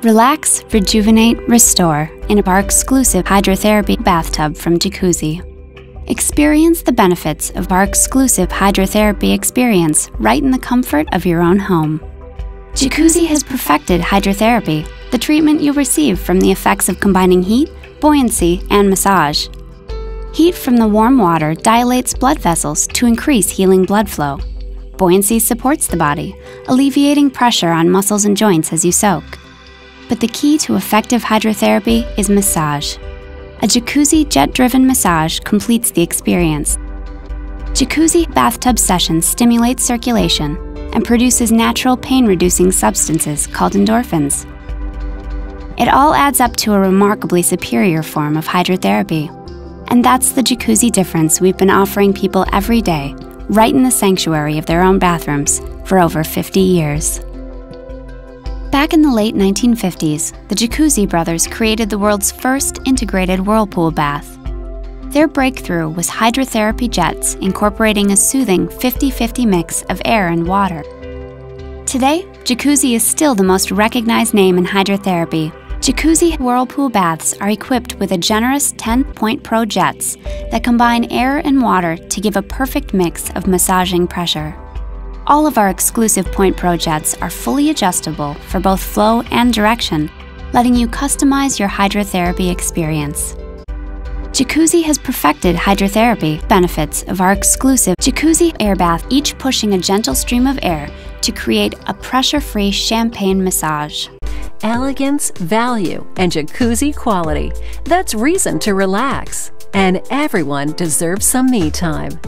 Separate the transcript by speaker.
Speaker 1: Relax, rejuvenate, restore in our exclusive hydrotherapy bathtub from Jacuzzi. Experience the benefits of our exclusive hydrotherapy experience right in the comfort of your own home. Jacuzzi has perfected hydrotherapy, the treatment you'll receive from the effects of combining heat, buoyancy, and massage. Heat from the warm water dilates blood vessels to increase healing blood flow. Buoyancy supports the body, alleviating pressure on muscles and joints as you soak. But the key to effective hydrotherapy is massage. A Jacuzzi jet-driven massage completes the experience. Jacuzzi bathtub sessions stimulate circulation and produces natural pain-reducing substances called endorphins. It all adds up to a remarkably superior form of hydrotherapy. And that's the Jacuzzi difference we've been offering people every day, right in the sanctuary of their own bathrooms for over 50 years. Back in the late 1950s, the Jacuzzi brothers created the world's first integrated whirlpool bath. Their breakthrough was hydrotherapy jets incorporating a soothing 50-50 mix of air and water. Today, Jacuzzi is still the most recognized name in hydrotherapy. Jacuzzi whirlpool baths are equipped with a generous 10-point Pro jets that combine air and water to give a perfect mix of massaging pressure. All of our exclusive Point Pro jets are fully adjustable for both flow and direction, letting you customize your hydrotherapy experience. Jacuzzi has perfected hydrotherapy benefits of our exclusive Jacuzzi air bath, each pushing a gentle stream of air to create a pressure-free champagne massage.
Speaker 2: Elegance, value, and Jacuzzi quality. That's reason to relax. And everyone deserves some me time.